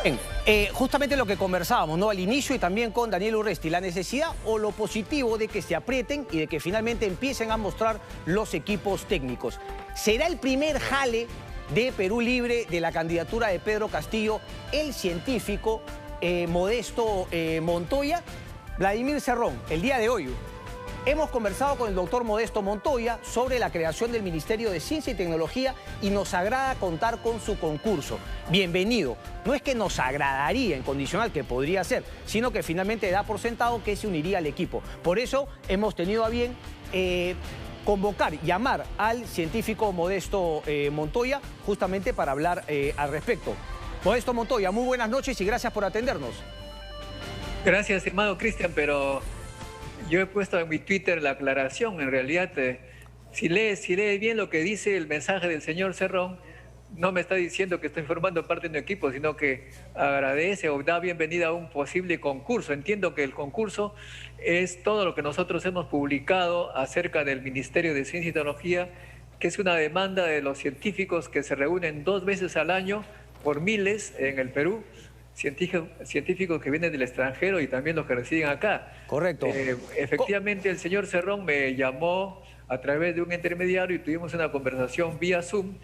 Bien, justamente lo que conversábamos, ¿no? Al inicio y también con Daniel Urresti, la necesidad o lo positivo de que se aprieten y de que finalmente empiecen a mostrar los equipos técnicos. ¿Será el primer jale de Perú Libre de la candidatura de Pedro Castillo, el científico Modesto Montoya? Vladimir Cerrón, el día de hoy hemos conversado con el doctor Modesto Montoya sobre la creación del Ministerio de Ciencia y Tecnología y nos agrada contar con su concurso. Bienvenido. No es que nos agradaría en condicional, que podría ser, sino que finalmente da por sentado que se uniría al equipo. Por eso hemos tenido a bien convocar, llamar al científico Modesto Montoya justamente para hablar al respecto. Modesto Montoya, muy buenas noches y gracias por atendernos. Gracias, estimado Cristian, pero yo he puesto en mi Twitter la aclaración. En realidad, si lees bien lo que dice el mensaje del señor Cerrón, no me está diciendo que estoy formando parte de un equipo, sino que agradece o da bienvenida a un posible concurso. Entiendo que el concurso es todo lo que nosotros hemos publicado acerca del Ministerio de Ciencia y Tecnología, que es una demanda de los científicos que se reúnen 2 veces al año por miles en el Perú. Científicos que vienen del extranjero y también los que residen acá. Correcto. Efectivamente, el señor Cerrón me llamó a través de un intermediario y tuvimos una conversación vía Zoom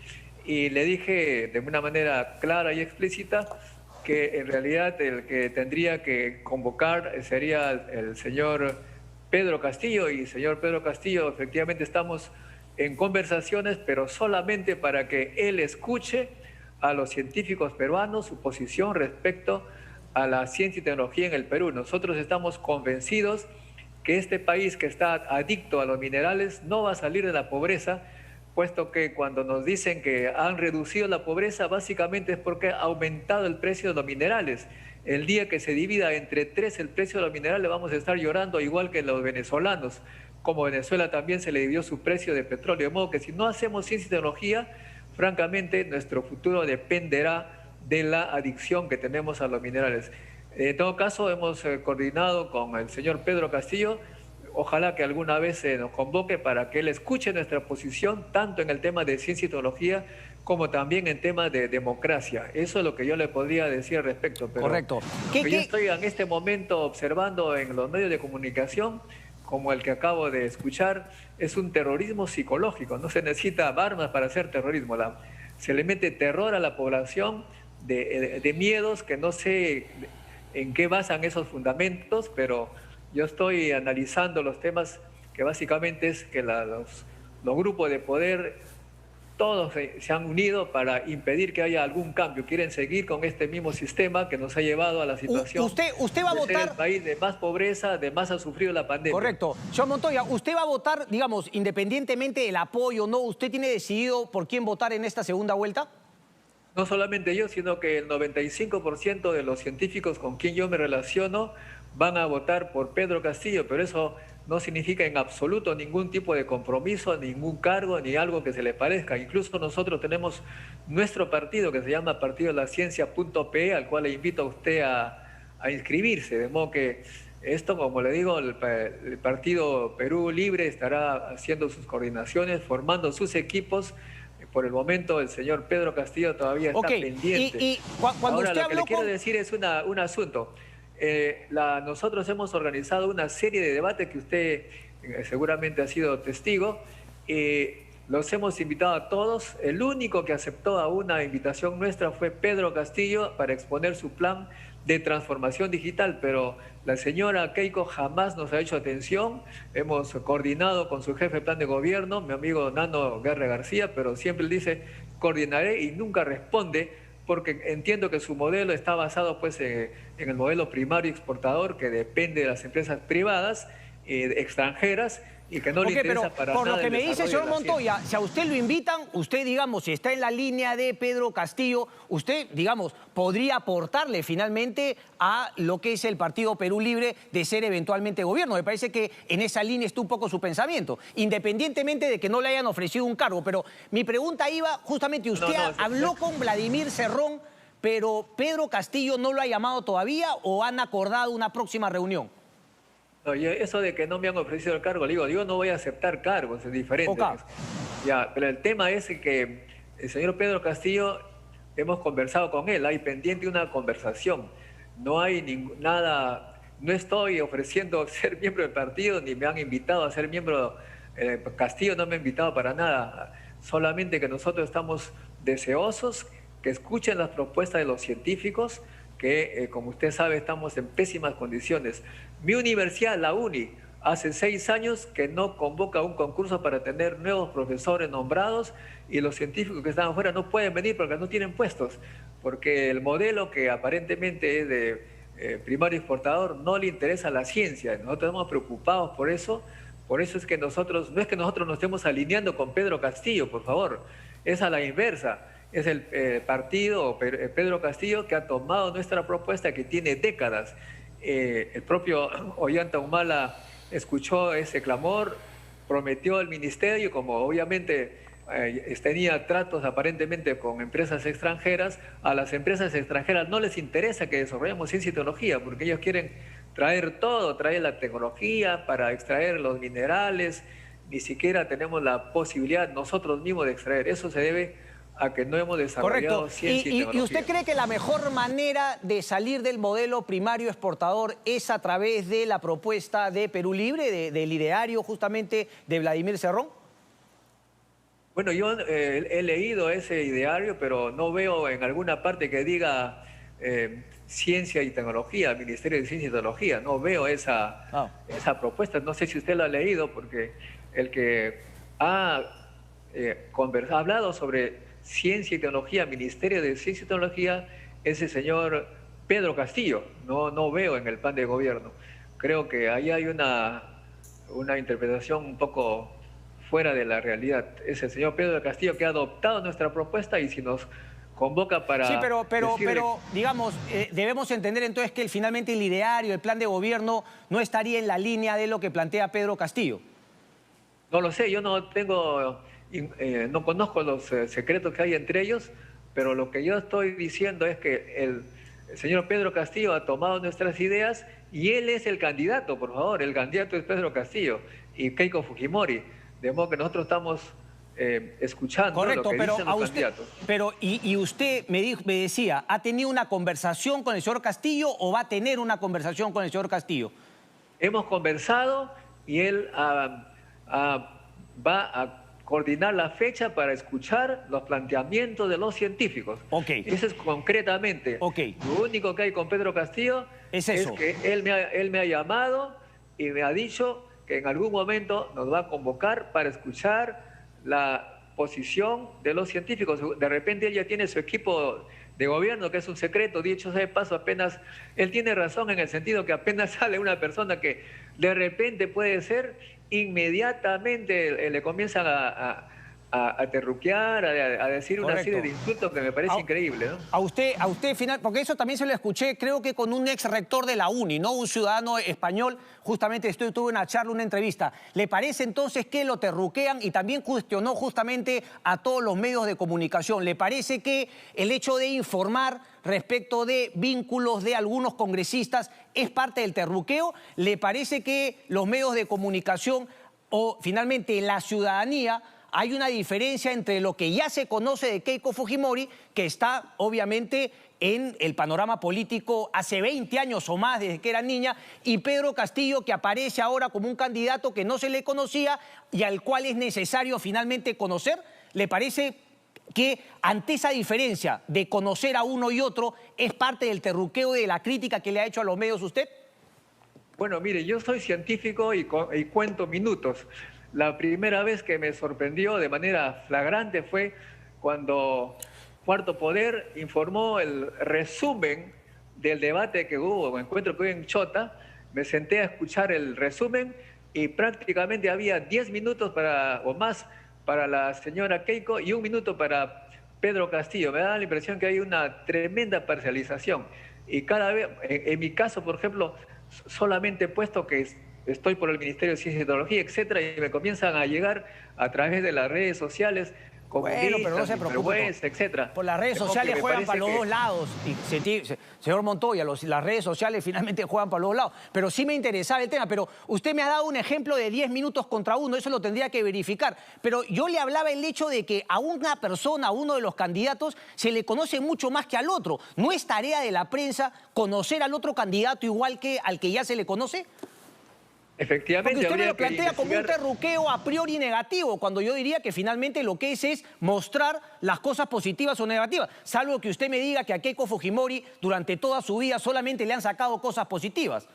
y le dije de una manera clara y explícita que en realidad el que tendría que convocar sería el señor Pedro Castillo, y señor Pedro Castillo, efectivamente estamos en conversaciones, pero solamente para que él escuche a los científicos peruanos su posición respecto a la ciencia y tecnología en el Perú. Nosotros estamos convencidos que este país que está adicto a los minerales no va a salir de la pobreza, puesto que cuando nos dicen que han reducido la pobreza, básicamente es porque ha aumentado el precio de los minerales. El día que se divida entre 3 el precio de los minerales, vamos a estar llorando igual que los venezolanos. Como Venezuela también se le dividió su precio de petróleo. De modo que si no hacemos ciencia y tecnología, francamente, nuestro futuro dependerá de la adicción que tenemos a los minerales. En todo caso, hemos coordinado con el señor Pedro Castillo. Ojalá que alguna vez nos convoque para que él escuche nuestra posición, tanto en el tema de ciencia y tecnología, como también en temas de democracia. Eso es lo que yo le podría decir al respecto. Pero correcto. Yo estoy en este momento observando en los medios de comunicación, como el que acabo de escuchar, es un terrorismo psicológico. No se necesita armas para hacer terrorismo. Se le mete terror a la población de miedos que no sé en qué basan esos fundamentos, pero yo estoy analizando los temas que básicamente es que los grupos de poder todos se han unido para impedir que haya algún cambio. Quieren seguir con este mismo sistema que nos ha llevado a la situación usted va a votar, de ser el país de más pobreza, de más ha sufrido la pandemia. Correcto. Señor Montoya, ¿usted va a votar, digamos, independientemente del apoyo o no? ¿Usted tiene decidido por quién votar en esta segunda vuelta? No solamente yo, sino que el 95% de los científicos con quien yo me relaciono van a votar por Pedro Castillo, pero eso no significa en absoluto ningún tipo de compromiso, ningún cargo, ni algo que se le parezca. Incluso nosotros tenemos nuestro partido que se llama Partido de la Ciencia.pe, al cual le invito a usted a inscribirse. De modo que esto, como le digo, el Partido Perú Libre estará haciendo sus coordinaciones, formando sus equipos. Por el momento el señor Pedro Castillo todavía está pendiente. Y cuando ahora usted lo que le quiero decir es un asunto. Nosotros hemos organizado una serie de debates que usted seguramente ha sido testigo. Los hemos invitado a todos. El único que aceptó a una invitación nuestra fue Pedro Castillo para exponer su plan de transformación digital, pero la señora Keiko jamás nos ha hecho atención. Hemos coordinado con su jefe de plan de gobierno, mi amigo Nano Guerra García, pero siempre él dice coordinaré y nunca responde, porque entiendo que su modelo está basado pues en el modelo primario exportador, que depende de las empresas privadas extranjeras, y que no le interesa para nada. Por lo que me dice, señor Montoya, si a usted lo invitan, usted, digamos, si está en la línea de Pedro Castillo, usted, digamos, podría aportarle finalmente a lo que es el Partido Perú Libre de ser eventualmente gobierno. Me parece que en esa línea está un poco su pensamiento, independientemente de que no le hayan ofrecido un cargo. Pero mi pregunta iba justamente, usted habló con Vladimir Cerrón, pero Pedro Castillo no lo ha llamado todavía o han acordado una próxima reunión. No, eso de que no me han ofrecido el cargo, le digo, yo no voy a aceptar cargos, es diferente. Ya, pero el tema es que el señor Pedro Castillo hemos conversado con él, hay pendiente una conversación. No hay nada, no estoy ofreciendo ser miembro del partido, ni me han invitado a ser miembro. Castillo no me ha invitado para nada, solamente que nosotros estamos deseosos que escuchen las propuestas de los científicos, que como usted sabe estamos en pésimas condiciones. Mi universidad, la UNI, hace 6 años que no convoca un concurso para tener nuevos profesores nombrados, y los científicos que están afuera no pueden venir porque no tienen puestos, porque el modelo que aparentemente es de primario exportador no le interesa la ciencia. Nosotros estamos preocupados por eso. Por eso es que nosotros, no es que nosotros nos estemos alineando con Pedro Castillo, por favor, es a la inversa. Es el partido Pedro Castillo que ha tomado nuestra propuesta, que tiene décadas. El propio Ollanta Humala escuchó ese clamor, prometió al ministerio, como obviamente tenía tratos aparentemente con empresas extranjeras. A las empresas extranjeras no les interesa que desarrollemos ciencia y tecnología, porque ellos quieren traer todo, traer la tecnología para extraer los minerales. Ni siquiera tenemos la posibilidad nosotros mismos de extraer. Eso se debe a que no hemos desarrollado ciencia y tecnología. ¿Y usted cree que la mejor manera de salir del modelo primario exportador es a través de la propuesta de Perú Libre, del ideario justamente de Vladimir Cerrón? Bueno, yo he leído ese ideario, pero no veo en alguna parte que diga ciencia y tecnología, Ministerio de Ciencia y Tecnología. No veo esa propuesta. No sé si usted la ha leído, porque el que ha hablado sobre ciencia y tecnología, Ministerio de Ciencia y Tecnología, es el señor Pedro Castillo. No veo en el plan de gobierno. Creo que ahí hay una interpretación un poco fuera de la realidad. Es el señor Pedro Castillo que ha adoptado nuestra propuesta, y si nos convoca para... Sí, pero digamos, debemos entender entonces que finalmente el ideario, el plan de gobierno, no estaría en la línea de lo que plantea Pedro Castillo. No lo sé, yo no conozco los secretos que hay entre ellos, pero lo que yo estoy diciendo es que el señor Pedro Castillo ha tomado nuestras ideas y él es el candidato, por favor. El candidato es Pedro Castillo y Keiko Fujimori. De modo que nosotros estamos escuchando. Correcto, lo que dicen los candidatos. Pero usted me decía, ¿ha tenido una conversación con el señor Castillo o va a tener una conversación con el señor Castillo? Hemos conversado y él va a coordinar la fecha para escuchar los planteamientos de los científicos. Ok. Eso es concretamente. Ok. Lo único que hay con Pedro Castillo es que él me ha llamado y me ha dicho que en algún momento nos va a convocar para escuchar la posición de los científicos. De repente él ya tiene su equipo de gobierno, que es un secreto, dicho sea de paso. Apenas, él tiene razón en el sentido que apenas sale una persona que de repente puede ser, inmediatamente le comienzan a terruquear, a decir una serie de insultos que me parece increíble, ¿no? A usted final, porque eso también se lo escuché, creo que con un ex rector de la UNI, ¿no? Un ciudadano español, justamente tuve una charla, una entrevista. ¿Le parece entonces que lo terruquean? Y también cuestionó justamente a todos los medios de comunicación. ¿Le parece que el hecho de informar respecto de vínculos de algunos congresistas es parte del terruqueo? ¿Le parece que los medios de comunicación o finalmente la ciudadanía, hay una diferencia entre lo que ya se conoce de Keiko Fujimori, que está obviamente en el panorama político hace 20 años o más desde que era niña, y Pedro Castillo, que aparece ahora como un candidato que no se le conocía y al cual es necesario finalmente conocer? ¿Le parece que ante esa diferencia de conocer a uno y otro es parte del terruqueo y de la crítica que le ha hecho a los medios usted? Bueno, mire, yo soy científico y cuento minutos. La primera vez que me sorprendió de manera flagrante fue cuando Cuarto Poder informó el resumen del debate que hubo, el encuentro que hubo en Chota. Me senté a escuchar el resumen y prácticamente había 10 minutos o más para la señora Keiko y 1 minuto para Pedro Castillo. Me da la impresión que hay una tremenda parcialización. Y cada vez, en mi caso, por ejemplo, solamente he puesto que estoy por el Ministerio de Ciencia y Tecnología, etcétera, y me comienzan a llegar a través de las redes sociales Bueno, pero no se preocupe. Etcétera. Por las redes sociales juegan para los dos lados. Y señor Montoya, las redes sociales finalmente juegan para los dos lados. Pero sí me interesaba el tema. Pero usted me ha dado un ejemplo de 10 minutos contra uno. Eso lo tendría que verificar. Pero yo le hablaba el hecho de que a una persona, a uno de los candidatos, se le conoce mucho más que al otro. ¿No es tarea de la prensa conocer al otro candidato igual que al que ya se le conoce? Efectivamente. Porque usted me lo plantea como un terruqueo a priori negativo, cuando yo diría que finalmente lo que es mostrar las cosas positivas o negativas. Salvo que usted me diga que a Keiko Fujimori durante toda su vida solamente le han sacado cosas positivas.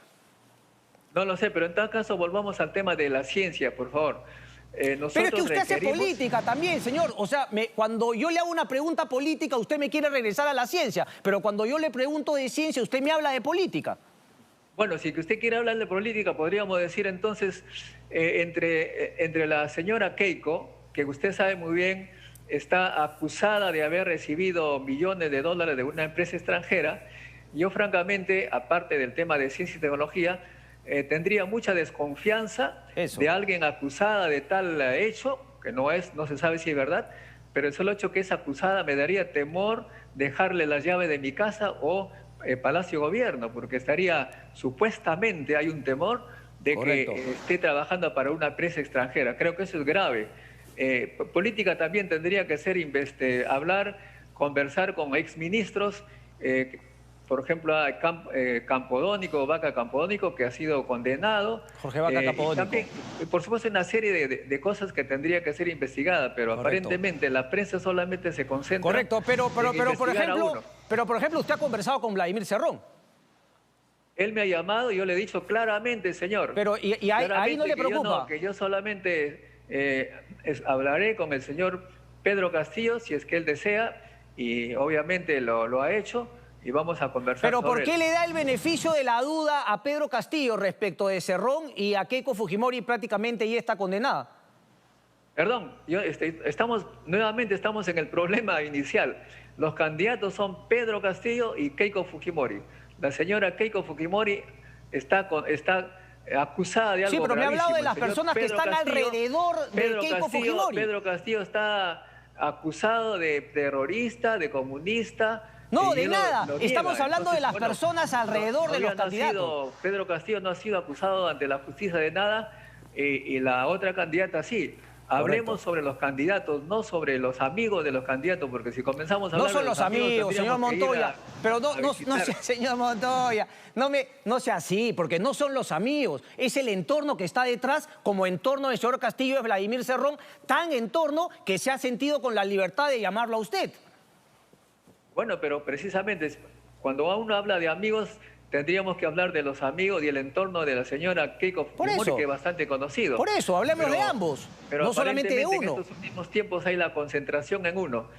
No lo sé, pero en todo caso volvamos al tema de la ciencia, por favor. Pero es que usted hace política también, señor. O sea, cuando yo le hago una pregunta política, usted me quiere regresar a la ciencia. Pero cuando yo le pregunto de ciencia, usted me habla de política. Bueno, si usted quiere hablar de política, podríamos decir entonces, entre la señora Keiko, que usted sabe muy bien, está acusada de haber recibido millones de dólares de una empresa extranjera. Yo, francamente, aparte del tema de ciencia y tecnología, tendría mucha desconfianza de alguien acusada de tal hecho, que no se sabe si es verdad, pero el solo hecho que es acusada me daría temor dejarle las llaves de mi casa o Palacio Gobierno, porque supuestamente hay un temor de Correcto. que esté trabajando para una empresa extranjera. Creo que eso es grave. Política también tendría que ser conversar con exministros, por ejemplo, a Campodónico, Vaca Campodónico, que ha sido condenado. Jorge Vaca Campodónico. También, por supuesto, una serie de cosas que tendría que ser investigada, pero Correcto. Aparentemente la prensa solamente se concentra. Correcto, pero por ejemplo, usted ha conversado con Vladimir Cerrón. Él me ha llamado y yo le he dicho claramente, señor. Pero ahí no le preocupa. Que yo solamente hablaré con el señor Pedro Castillo, si es que él desea, y obviamente lo ha hecho. Y vamos a conversar. Pero ¿por qué le da el beneficio de la duda a Pedro Castillo respecto de Cerrón y a Keiko Fujimori prácticamente ya está condenada? Perdón, nuevamente estamos en el problema inicial. Los candidatos son Pedro Castillo y Keiko Fujimori. La señora Keiko Fujimori está acusada de algo. Sí, pero me ha hablado de las Pedro personas que están alrededor de Keiko Fujimori. Pedro Castillo está acusado de terrorista, de comunista. No, de nada. Estamos hablando de las personas alrededor de los candidatos. Pedro Castillo no ha sido acusado ante la justicia de nada y la otra candidata sí. Hablemos sobre los candidatos, no sobre los amigos de los candidatos, porque si comenzamos a hablar de los amigos, señor Montoya. Pero no sea, señor Montoya, no sea así, porque no son los amigos. Es el entorno que está detrás, como entorno del señor Castillo, es Vladimir Cerrón, tan entorno que se ha sentido con la libertad de llamarlo a usted. Bueno, pero precisamente cuando uno habla de amigos, tendríamos que hablar de los amigos y el entorno de la señora Keiko Fujimori, que es bastante conocido. Por eso, hablemos de ambos, no solamente de uno. En estos últimos tiempos hay la concentración en uno.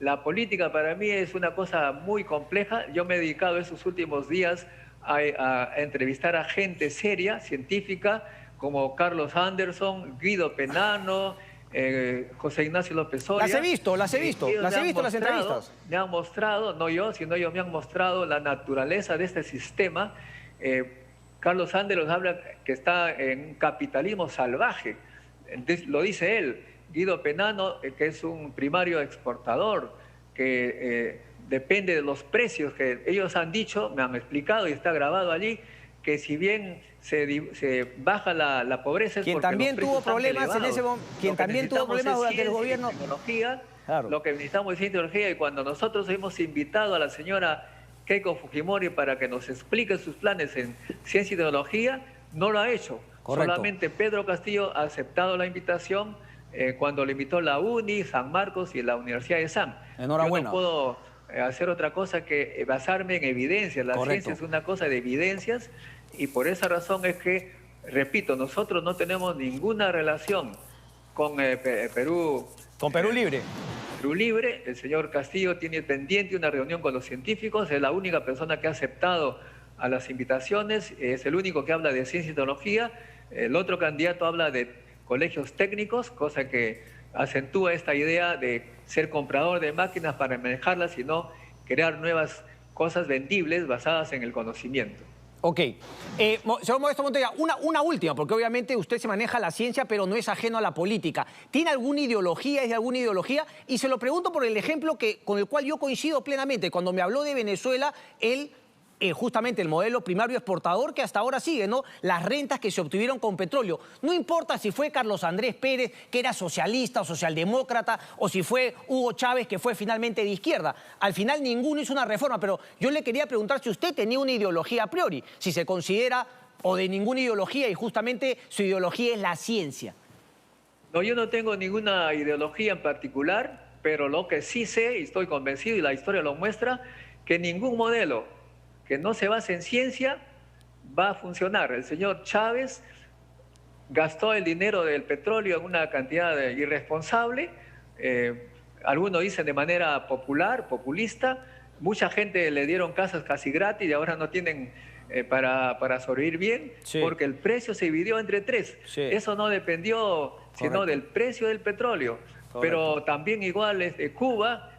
La política para mí es una cosa muy compleja. Yo me he dedicado estos últimos días a entrevistar a gente seria, científica, como Carlos Anderson, Guido Penano, José Ignacio López Soria. Las he visto las entrevistas. Me han mostrado, no yo, sino ellos me han mostrado la naturaleza de este sistema. Carlos Anderson habla que está en un capitalismo salvaje, lo dice él. Guido Penano, que es un primario exportador, que depende de los precios que ellos han dicho, me han explicado y está grabado allí, que si bien se baja la pobreza es quien porque también los tuvo problemas en ese momento, quien también tuvo problemas durante el gobierno. Tecnología, claro. Lo que necesitamos es tecnología, y cuando nosotros hemos invitado a la señora Keiko Fujimori para que nos explique sus planes en ciencia y tecnología, no lo ha hecho. Correcto. Solamente Pedro Castillo ha aceptado la invitación cuando le invitó la UNI, San Marcos y la Universidad de San. Enhorabuena. Yo no puedo hacer otra cosa que basarme en evidencias. La ciencia es una cosa de evidencias, y por esa razón es que, repito, nosotros no tenemos ninguna relación con Perú. Con Perú Libre. Perú Libre. El señor Castillo tiene pendiente una reunión con los científicos, es la única persona que ha aceptado a las invitaciones, es el único que habla de ciencia y tecnología. El otro candidato habla de colegios técnicos, cosa que acentúa esta idea de ser comprador de máquinas para manejarlas y no crear nuevas cosas vendibles basadas en el conocimiento. Ok. Señor Modesto Montoya, una última, porque obviamente usted se maneja la ciencia, pero no es ajeno a la política. ¿Tiene alguna ideología, es de alguna ideología? Y se lo pregunto por el ejemplo con el cual yo coincido plenamente. Cuando me habló de Venezuela, él... justamente el modelo primario exportador que hasta ahora sigue, ¿no? Las rentas que se obtuvieron con petróleo. No importa si fue Carlos Andrés Pérez, que era socialista o socialdemócrata, o si fue Hugo Chávez, que fue finalmente de izquierda. Al final ninguno hizo una reforma, pero yo le quería preguntar si usted tenía una ideología a priori, si se considera o de ninguna ideología y justamente su ideología es la ciencia. No, yo no tengo ninguna ideología en particular, pero lo que sí sé, y estoy convencido, y la historia lo muestra, que ningún modelo que no se base en ciencia va a funcionar. El señor Chávez gastó el dinero del petróleo en una cantidad irresponsable, algunos dicen de manera populista, mucha gente le dieron casas casi gratis y ahora no tienen para sobrevivir bien, sí, porque el precio se dividió entre tres. Sí. Eso no dependió sino del precio del petróleo. Correcto. Pero también igual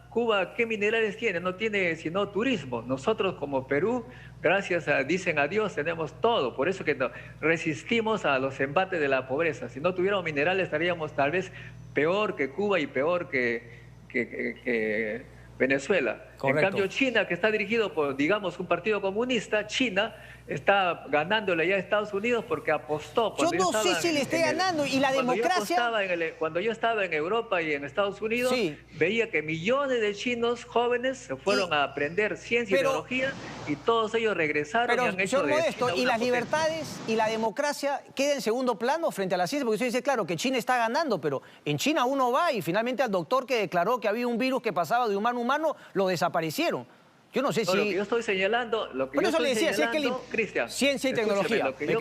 Cuba, ¿qué minerales tiene? No tiene sino turismo. Nosotros como Perú, gracias a, dicen a Dios, tenemos todo. Por eso que resistimos a los embates de la pobreza. Si no tuviéramos minerales estaríamos tal vez peor que Cuba y peor que Venezuela. Correcto. En cambio China, que está dirigido por, digamos, un partido comunista, China está ganándole ya a Estados Unidos porque apostó. Yo no sé si le esté ganando. Y la democracia... Cuando yo estaba en Europa y en Estados Unidos, sí, veía que millones de chinos jóvenes se fueron a aprender ciencia y tecnología y todos ellos regresaron y han hecho de China ¿y las libertades y la democracia queda en segundo plano frente a la ciencia? Porque usted dice, claro, que China está ganando, pero en China uno va y finalmente al doctor que declaró que había un virus que pasaba de humano a humano, lo desaparecieron. Yo no sé si... Lo que yo estoy señalando... Cristian, ciencia y tecnología, lo que yo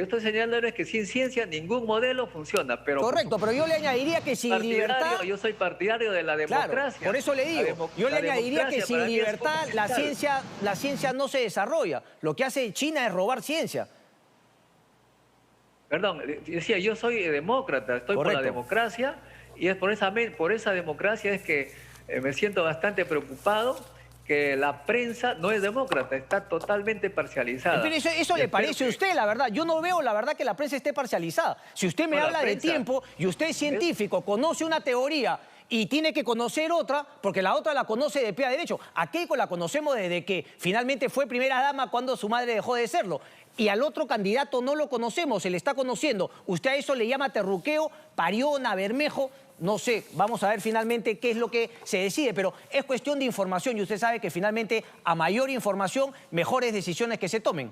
estoy señalando es que sin ciencia ningún modelo funciona. Pero correcto, pero yo le añadiría que sin libertad... Yo soy partidario de la democracia. Claro, por eso le digo, yo le añadiría que sin libertad la ciencia no se desarrolla. Lo que hace China es robar ciencia. Perdón, decía, yo soy demócrata, estoy por la democracia y es por esa democracia es que... me siento bastante preocupado que la prensa no es demócrata, está totalmente parcializada. Pero eso le parece a usted, la verdad. Yo no veo, la verdad, que la prensa esté parcializada. Si usted me habla de tiempo y usted es científico, conoce una teoría y tiene que conocer otra, porque la otra la conoce de pie a derecho. A Keiko la conocemos desde que finalmente fue primera dama cuando su madre dejó de serlo. Y al otro candidato no lo conocemos, se le está conociendo. Usted a eso le llama terruqueo, Pariona, Bermejo. No sé, vamos a ver finalmente qué es lo que se decide, pero es cuestión de información y usted sabe que finalmente a mayor información, mejores decisiones que se tomen.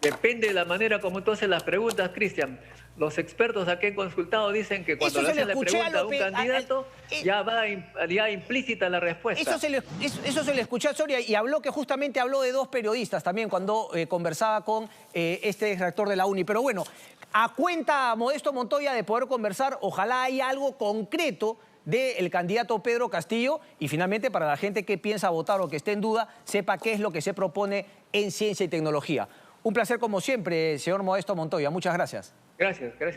Depende de la manera como tú haces las preguntas, Cristian. Los expertos aquí en consultado dicen que cuando le hacen la pregunta a un candidato, ya va implícita la respuesta. Eso se le escuchó a Soria y justamente habló de dos periodistas también cuando conversaba con este rector de la UNI. Pero bueno, a cuenta Modesto Montoya de poder conversar, ojalá haya algo concreto del candidato Pedro Castillo y finalmente para la gente que piensa votar o que esté en duda, sepa qué es lo que se propone en ciencia y tecnología. Un placer como siempre, señor Modesto Montoya. Muchas gracias. Gracias a ti.